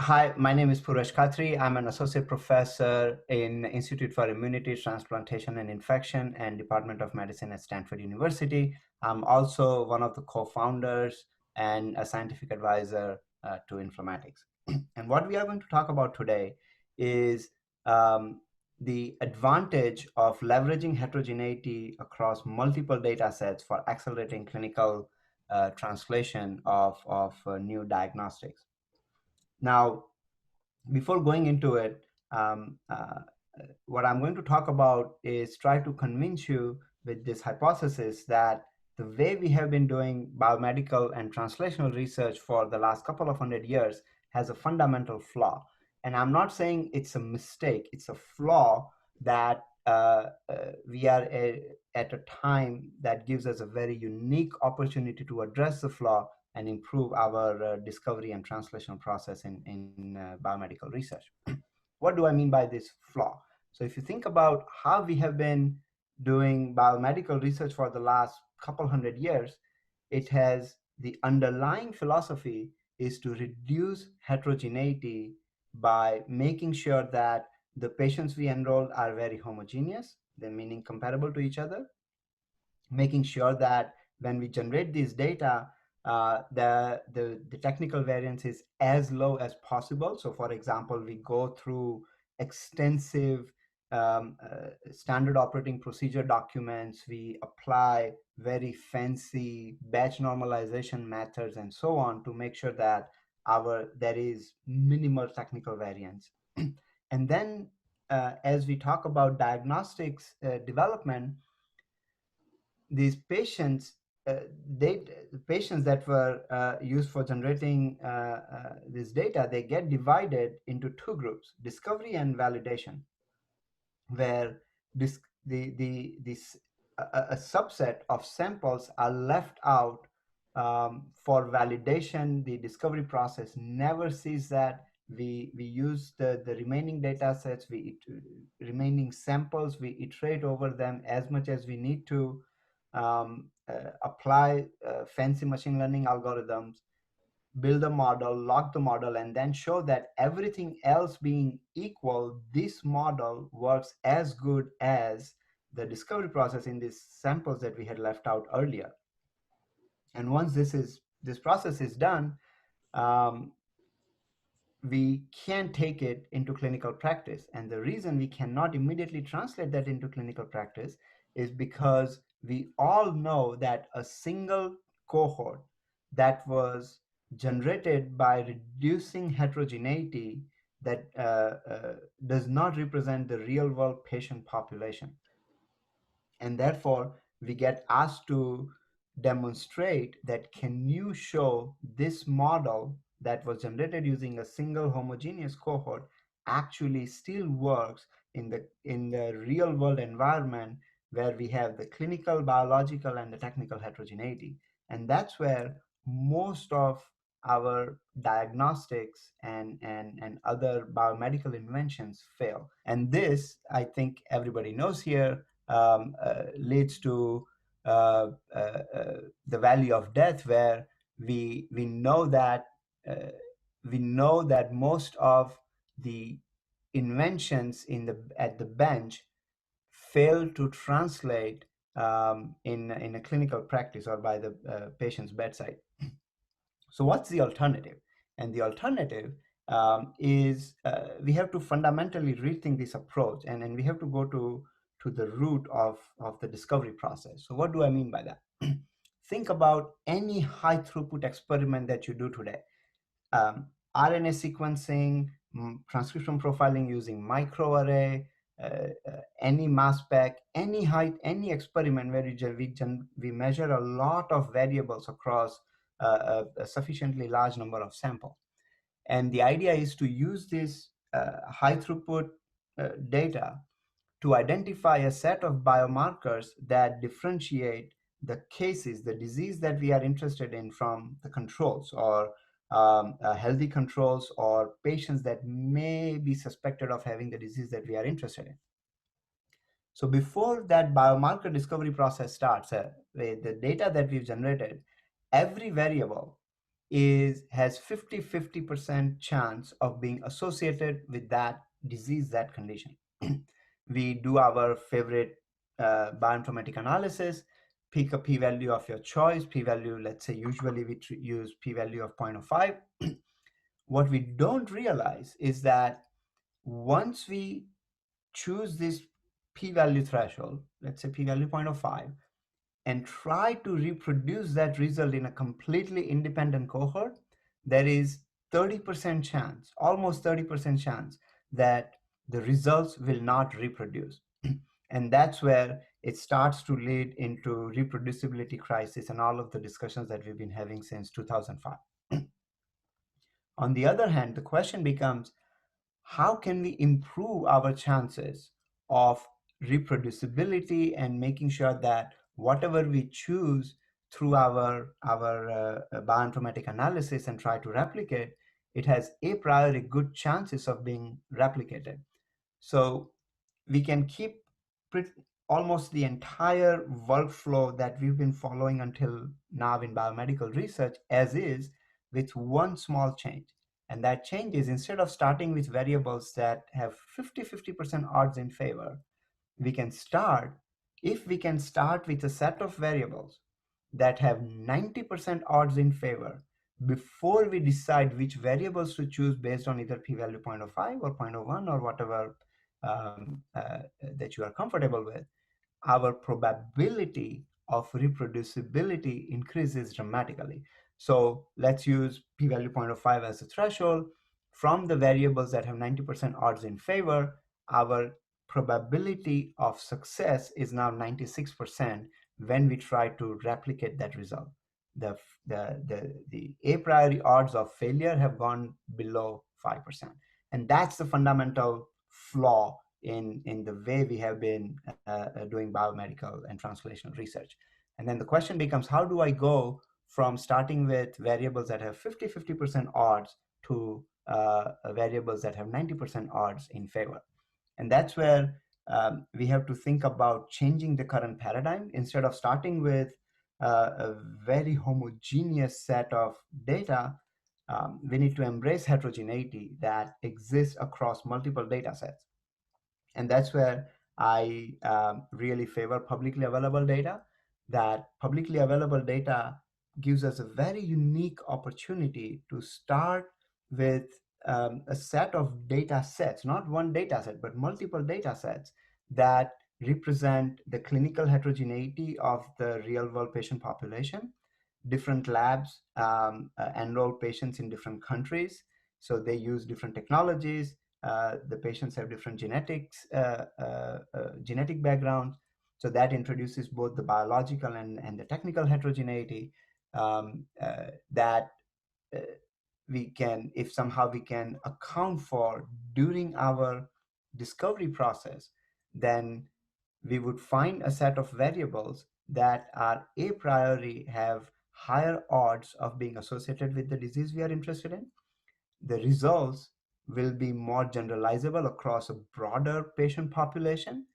Hi, my name is Purvesh Khatri. I'm an associate professor in Institute for Immunity, Transplantation and Infection and Department of Medicine at Stanford University. I'm also one of the co-founders and a scientific advisor to Inflammatix. And what we are going to talk about today is the advantage of leveraging heterogeneity across multiple data sets for accelerating clinical translation of new diagnostics. Now, before going into it, what I'm going to talk about is try to convince you with this hypothesis that the way we have been doing biomedical and translational research for the last couple of 100 years has a fundamental flaw. And I'm not saying it's a mistake, it's a flaw that we are at a time that gives us a very unique opportunity to address the flaw and improve our discovery and translation process in biomedical research. What do I mean by this flaw? So if you think about how we have been doing biomedical research for the last couple 100 years, it has the underlying philosophy is to reduce heterogeneity by making sure that the patients we enroll are very homogeneous, they're meaning comparable to each other, making sure that when we generate these data, the technical variance is as low as possible. So for example, we go through extensive standard operating procedure documents, we apply very fancy batch normalization methods and so on to make sure that there is minimal technical variance. And then as we talk about diagnostics development, these patients, the patients that were used for generating this data, they get divided into two groups: discovery and validation, where this this a subset of samples are left out for validation. The discovery process never sees that. We use the remaining data sets, remaining samples, we iterate over them as much as we need to, apply fancy machine learning algorithms, build a model, lock the model, and then show that everything else being equal, this model works as good as the discovery process in these samples that we had left out earlier. And once this process is done, um, we can take it into clinical practice. And the reason we cannot immediately translate that into clinical practice is because we all know that a single cohort that was generated by reducing heterogeneity that does not represent the real world patient population. And therefore, we get asked to demonstrate that can you show this model that was generated using a single homogeneous cohort actually still works in the real world environment where we have the clinical, biological, and the technical heterogeneity. And that's where most of our diagnostics and other biomedical inventions fail. And this, I think everybody knows here, leads to the valley of death, where we know that most of the inventions at the bench fail to translate in a clinical practice or by the patient's bedside. So what's the alternative? And the alternative is we have to fundamentally rethink this approach, and we have to go to the root of the discovery process. So what do I mean by that? Think about any high throughput experiment that you do today. RNA sequencing, transcription profiling using microarray, any mass spec, any experiment where we measure a lot of variables across a sufficiently large number of samples. And the idea is to use this high throughput data to identify a set of biomarkers that differentiate the cases, the disease that we are interested in from the controls, or healthy controls, or patients that may be suspected of having the disease that we are interested in. So before that biomarker discovery process starts, with the data that we've generated, every variable has 50-50% chance of being associated with that disease, that condition. We do our favorite bioinformatic analysis, pick a p-value of your choice, p-value, let's say usually we use p-value of 0.05. What we don't realize is that once we choose this p-value threshold, let's say p-value 0.05, and try to reproduce that result in a completely independent cohort, there is 30% chance, almost 30% chance that the results will not reproduce. And that's where it starts to lead into reproducibility crisis and all of the discussions that we've been having since 2005. On the other hand, the question becomes, how can we improve our chances of reproducibility and making sure that whatever we choose through our bioinformatic analysis and try to replicate, it has a priori good chances of being replicated. So we can keep almost the entire workflow that we've been following until now in biomedical research as is, with one small change. And that change is, instead of starting with variables that have 50% odds in favor, we can start, if we can start with a set of variables that have 90% odds in favor before we decide which variables to choose based on either p-value 0.05 or 0.01 or whatever that you are comfortable with, our probability of reproducibility increases dramatically. So let's use p-value 0.05 as a threshold. From the variables that have 90% odds in favor, our probability of success is now 96% when we try to replicate that result. The a priori odds of failure have gone below 5%. And that's the fundamental flaw in the way we have been doing biomedical and translational research. And then the question becomes, how do I go from starting with variables that have 50% odds to variables that have 90% odds in favor? And that's where we have to think about changing the current paradigm. Instead of starting with a very homogeneous set of data, we need to embrace heterogeneity that exists across multiple data sets. And that's where I really favor publicly available data. That publicly available data gives us a very unique opportunity to start with a set of data sets, not one data set, but multiple data sets that represent the clinical heterogeneity of the real world patient population. Different labs enroll patients in different countries, so they use different technologies. The patients have different genetic backgrounds, so that introduces both the biological and the technical heterogeneity that we can, if somehow we can account for during our discovery process, then we would find a set of variables that are a priori have higher odds of being associated with the disease we are interested in. The results will be more generalizable across a broader patient population.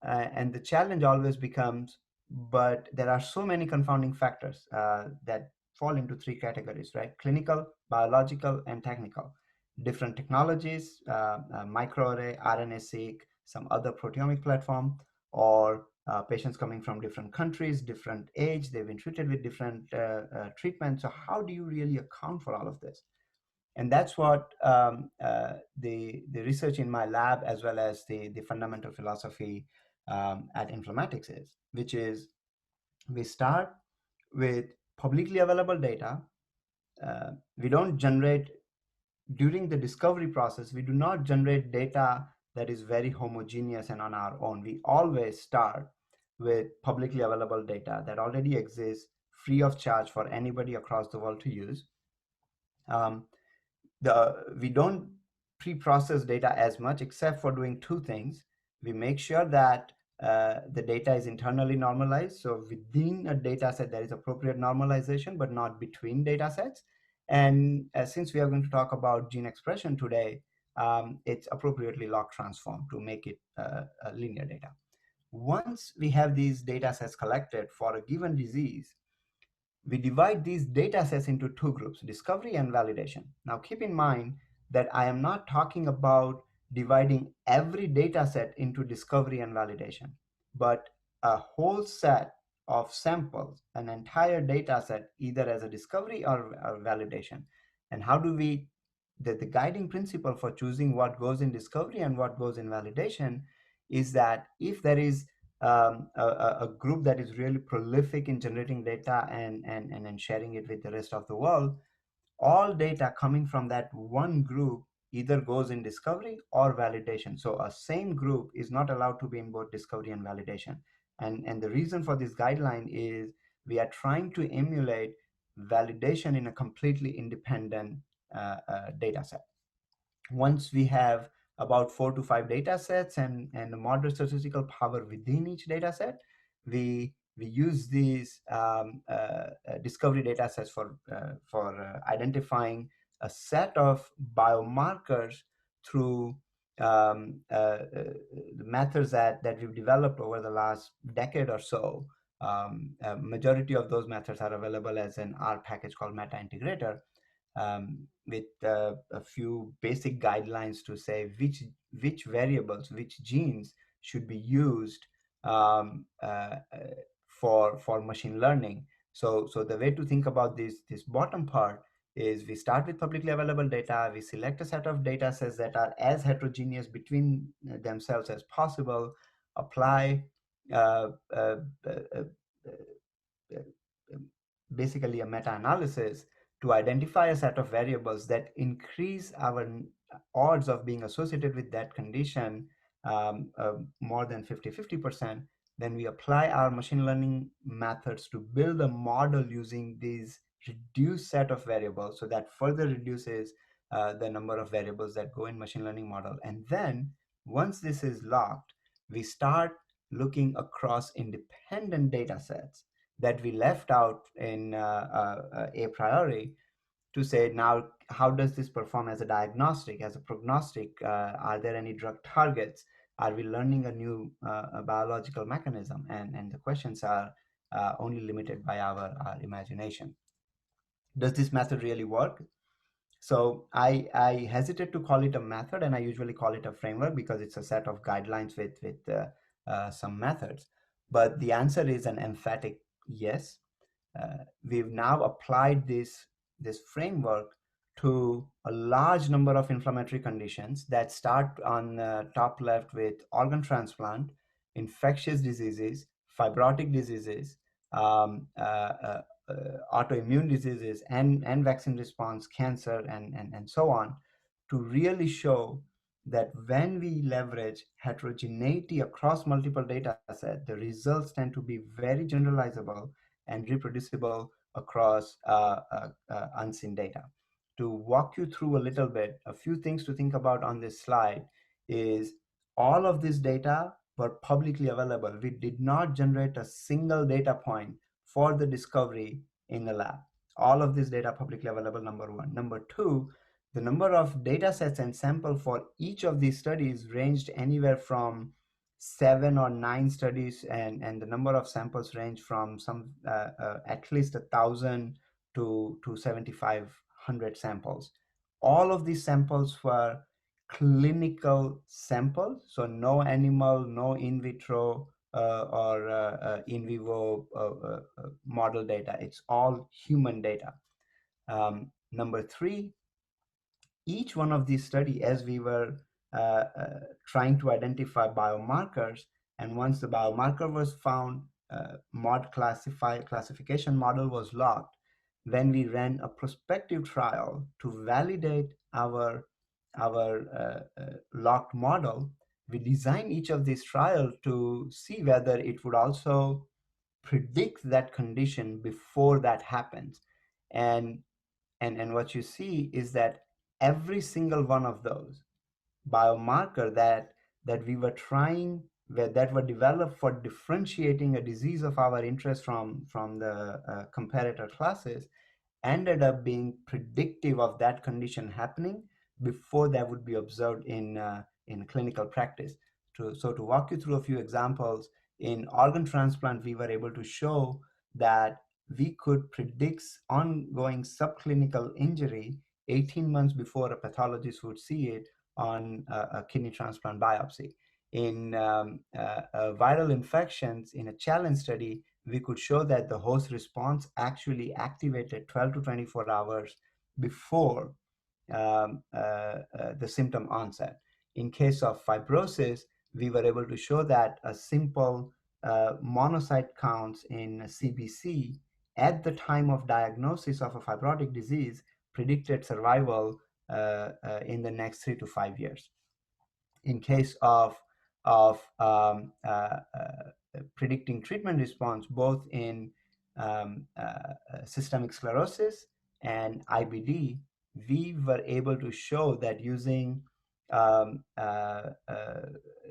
And the challenge always becomes, but there are so many confounding factors that fall into three categories, right? Clinical, biological, and technical. Different technologies, microarray, RNA-seq, some other proteomic platform, or patients coming from different countries, different age, they've been treated with different treatments. So how do you really account for all of this? And that's what the research in my lab, as well as the fundamental philosophy at Inflammatix is, which is we start with publicly available data. We don't generate, during the discovery process, we do not generate data that is very homogeneous and on our own. We always start with publicly available data that already exists, free of charge for anybody across the world to use. We don't pre-process data as much, except for doing two things. We make sure that the data is internally normalized. So within a data set, there is appropriate normalization, but not between data sets. And since we are going to talk about gene expression today, it's appropriately log transformed to make it linear data. Once we have these data sets collected for a given disease, we divide these data sets into two groups, discovery and validation. Now, keep in mind that I am not talking about dividing every data set into discovery and validation, but a whole set of samples, an entire data set, either as a discovery or validation. And how do we, the guiding principle for choosing what goes in discovery and what goes in validation is that if there is a group that is really prolific in generating data and sharing it with the rest of the world, all data coming from that one group either goes in discovery or validation. So a same group is not allowed to be in both discovery and validation. And the reason for this guideline is we are trying to emulate validation in a completely independent data set. Once we have about 4 to 5 data sets and a moderate statistical power within each data set, we use these discovery data sets for identifying a set of biomarkers through the methods that we've developed over the last decade or so. Majority of those methods are available as an R package called Meta Integrator, with a few basic guidelines to say which variables, which genes should be used for machine learning. So the way to think about this bottom part is we start with publicly available data. We select a set of data sets that are as heterogeneous between themselves as possible. Apply uh, uh, uh, uh, basically a meta-analysis to identify a set of variables that increase our odds of being associated with that condition more than 50%. Then we apply our machine learning methods to build a model using these reduced set of variables, so that further reduces the number of variables that go in machine learning model. And then once this is locked, we start looking across independent data sets that we left out in a priori to say, now how does this perform as a diagnostic, as a prognostic? Are there any drug targets? Are we learning a new biological mechanism? And the questions are only limited by our imagination. Does this method really work? So I hesitate to call it a method, and I usually call it a framework because it's a set of guidelines with some methods. But the answer is an emphatic yes. We've now applied this framework to a large number of inflammatory conditions that start on top left with organ transplant, infectious diseases, fibrotic diseases, um, uh, uh, autoimmune diseases, and vaccine response, cancer, and so on, to really show that when we leverage heterogeneity across multiple data sets, the results tend to be very generalizable and reproducible across unseen data. To walk you through a little bit, a few things to think about on this slide is all of this data were publicly available. We did not generate a single data point for the discovery in the lab. All of this data publicly available, number one. Number two, the number of data sets and sample for each of these studies ranged anywhere from 7 or 9 studies, and the number of samples range from some at least 1,000 to 7,500 samples. All of these samples were clinical samples, so no animal, no in vitro or in vivo model data. It's all human data. Number three, each one of these studies, as we were trying to identify biomarkers, and once the biomarker was found, mod classification model was locked. Then we ran a prospective trial to validate our locked model. We designed each of these trials to see whether it would also predict that condition before that happens. And and what you see is that every single one of those biomarker that we were trying that were developed for differentiating a disease of our interest from the comparator classes ended up being predictive of that condition happening before that would be observed in clinical practice. To walk you through a few examples, in organ transplant, we were able to show that we could predict ongoing subclinical injury 18 months before a pathologist would see it on a kidney transplant biopsy. In viral infections, in a challenge study, we could show that the host response actually activated 12 to 24 hours before the symptom onset. In case of fibrosis, we were able to show that a simple monocyte counts in CBC at the time of diagnosis of a fibrotic disease predicted survival in the next 3 to 5 years. In case of predicting treatment response, both in systemic sclerosis and IBD, we were able to show that using um, uh, uh,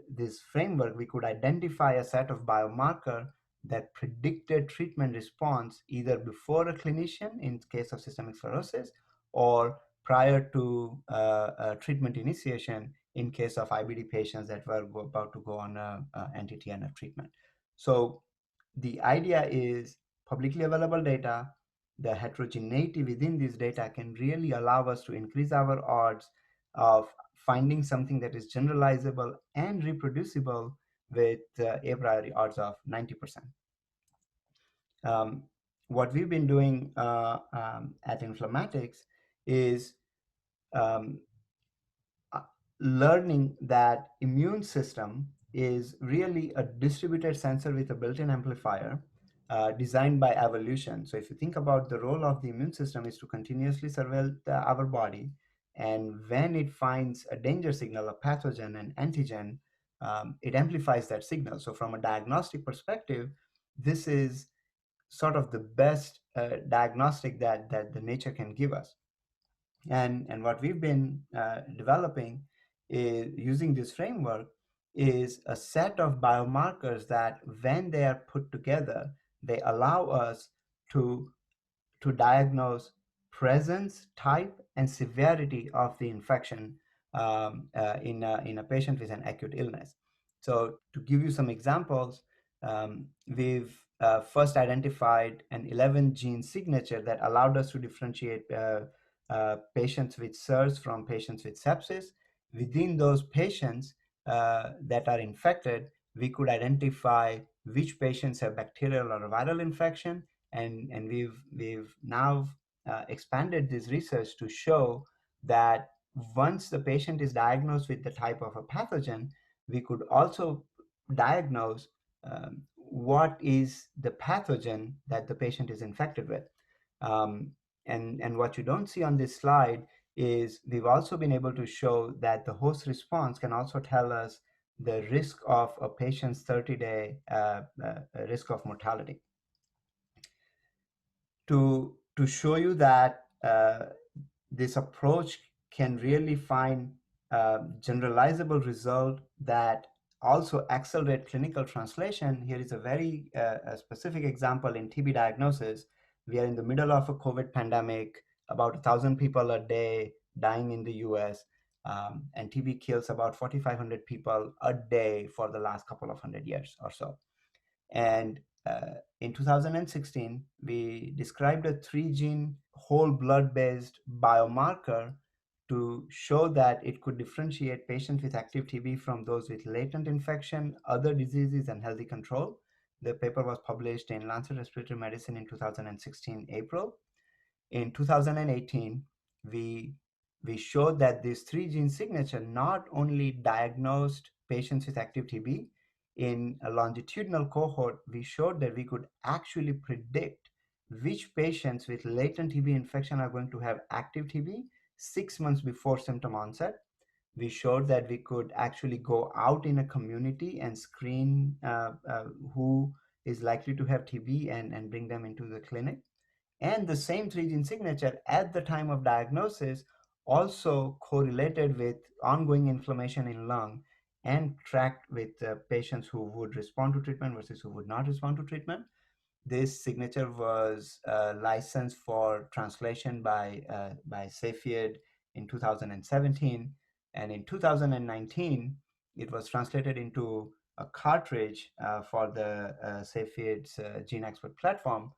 this framework, we could identify a set of biomarker that predicted treatment response either before a clinician in case of systemic sclerosis or prior to treatment initiation in case of IBD patients that were about to go on anti-TNF treatment. So the idea is publicly available data. The heterogeneity within this data can really allow us to increase our odds of finding something that is generalizable and reproducible with a priori odds of 90%. What we've been doing at Inflammatix is um, learning that immune system is really a distributed sensor with a built-in amplifier designed by evolution. So if you think about the role of the immune system is to continuously surveil our body, and when it finds a danger signal, a pathogen, an antigen, it amplifies that signal. So from a diagnostic perspective, this is sort of the best diagnostic that the nature can give us. And what we've been developing is using this framework is a set of biomarkers that when they are put together, they allow us to diagnose presence, type, and severity of the infection in a patient with an acute illness. So to give you some examples, we've first identified an 11 gene signature that allowed us to differentiate patients with SIRS from patients with sepsis. Within those patients that are infected, we could identify which patients have bacterial or viral infection, and we've now expanded this research to show that once the patient is diagnosed with the type of a pathogen, we could also diagnose what is the pathogen that the patient is infected with. Um, and what you don't see on this slide is we've also been able to show that the host response can also tell us the risk of a patient's 30-day risk of mortality. To show you that this approach can really find generalizable result that also accelerate clinical translation. Here is a very a specific example in TB diagnosis. We are in the middle of a COVID pandemic, about 1,000 people a day dying in the US, and TB kills about 4,500 people a day for the last couple of hundred years or so. And in 2016, we described a 3-gene whole blood-based biomarker to show that it could differentiate patients with active TB from those with latent infection, other diseases, and healthy control. The paper was published in Lancet Respiratory Medicine in 2016, April. In 2018, we showed that this 3-gene signature not only diagnosed patients with active TB, in a longitudinal cohort, we showed that we could actually predict which patients with latent TB infection are going to have active TB 6 months before symptom onset. We showed that we could actually go out in a community and screen who is likely to have TB and bring them into the clinic. And the same 3-gene signature at the time of diagnosis also correlated with ongoing inflammation in lung and tracked with patients who would respond to treatment versus who would not respond to treatment. This signature was licensed for translation by Cepheid in 2017, and in 2019 it was translated into a cartridge for the Cepheid's GeneXpert platform.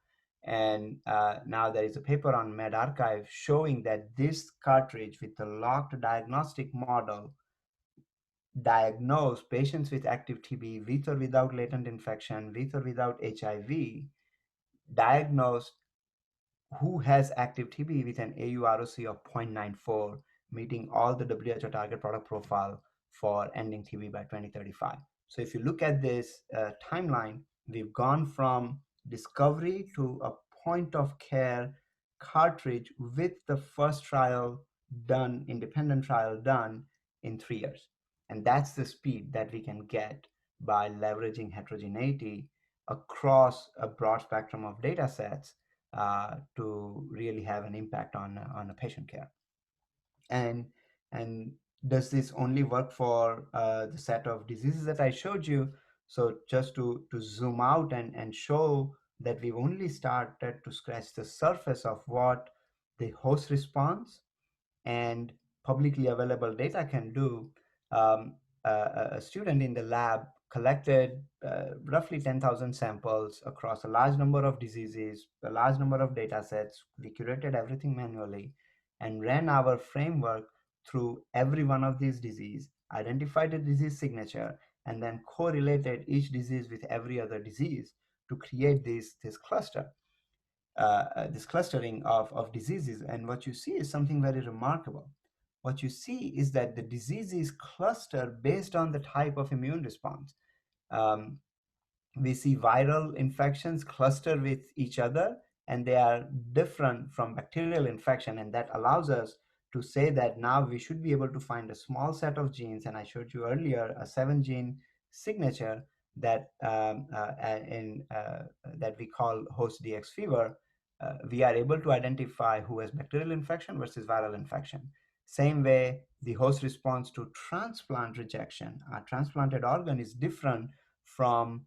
And now there is a paper on medRxiv showing that this cartridge with a locked diagnostic model diagnosed patients with active TB with or without latent infection, with or without HIV, diagnosed who has active TB with an AUROC of 0.94, meeting all the WHO target product profile for ending TB by 2035. So if you look at this timeline, we've gone from discovery to a point of care cartridge with the first trial done, independent trial done in 3 years. And that's the speed that we can get by leveraging heterogeneity across a broad spectrum of data sets to really have an impact on a patient care. And does this only work for the set of diseases that I showed you? So just to zoom out and show that we've only started to scratch the surface of what the host response and publicly available data can do. um, a student in the lab collected roughly 10,000 samples across a large number of diseases, a large number of data sets. We curated everything manually and ran our framework through every one of these diseases, identified a disease signature, and then correlated each disease with every other disease to create this cluster. This clustering of diseases. And what you see is something very remarkable. What you see is that the diseases cluster based on the type of immune response. Um, we see viral infections cluster with each other, and they are different from bacterial infection, and that allows us to say that now we should be able to find a small set of genes, and I showed you earlier a 7-gene signature that that we call host DX fever. We are able to identify who has bacterial infection versus viral infection. Same way, the host response to transplant rejection, a transplanted organ, is different from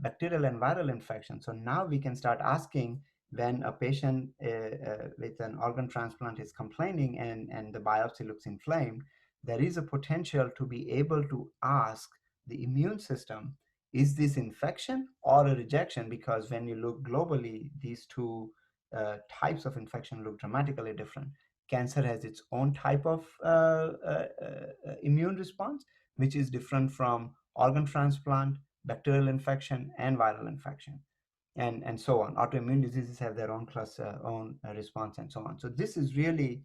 bacterial and viral infection. So now we can start asking, when a patient with an organ transplant is complaining and the biopsy looks inflamed, there is a potential to be able to ask the immune system, is this infection or a rejection? Because when you look globally, these two types of infection look dramatically different. Cancer has its own type of immune response, which is different from organ transplant, bacterial infection, and viral infection, and so on. Autoimmune diseases have their own own response, and so on. So this is really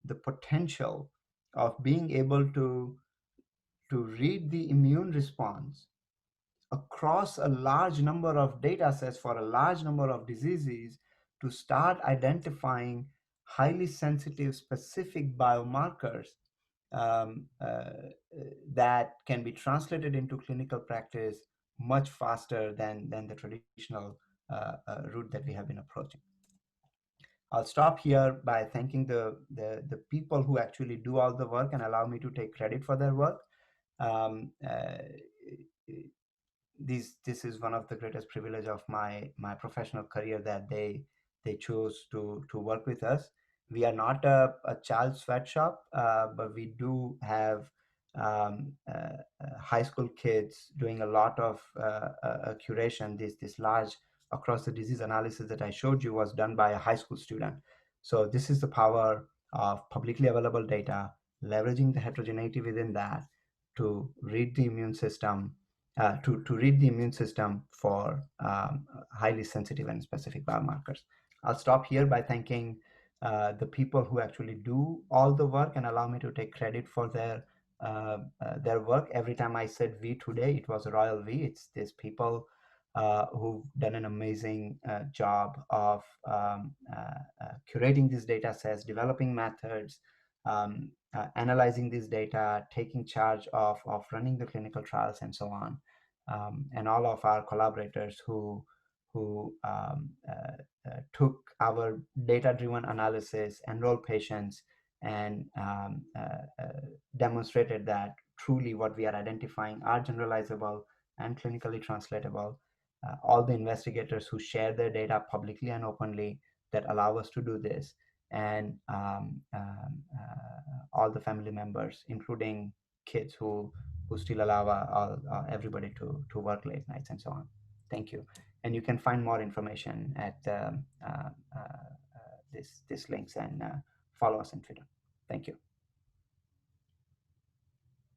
the potential of being able to read the immune response across a large number of data sets for a large number of diseases to start identifying highly sensitive specific biomarkers um, that can be translated into clinical practice much faster than the traditional route that we have been approaching. I'll stop here by thanking the people who actually do all the work and allow me to take credit for their work. Um, uh, this is one of the greatest privilege of my professional career, that they chose to work with us. We are not a child sweatshop, but we do have high school kids doing a lot of curation. This large across the disease analysis that I showed you was done by a high school student. So this is the power of publicly available data, leveraging the heterogeneity within that to read the immune system, to read the immune system for highly sensitive and specific biomarkers. I'll stop here by thanking the people who actually do all the work and allow me to take credit for their work. Every time I said we today, it was a royal we. It's these people who've done an amazing job of curating these data sets, developing methods, analyzing this data, taking charge of running the clinical trials, and so on. And all of our collaborators who took our data-driven analysis, enrolled patients, and demonstrated that truly what we are identifying are generalizable and clinically translatable. All the investigators who share their data publicly and openly that allow us to do this, and all the family members, including kids who still allow everybody to work late nights and so on. Thank you. And you can find more information at this links and follow us on Twitter. Thank you.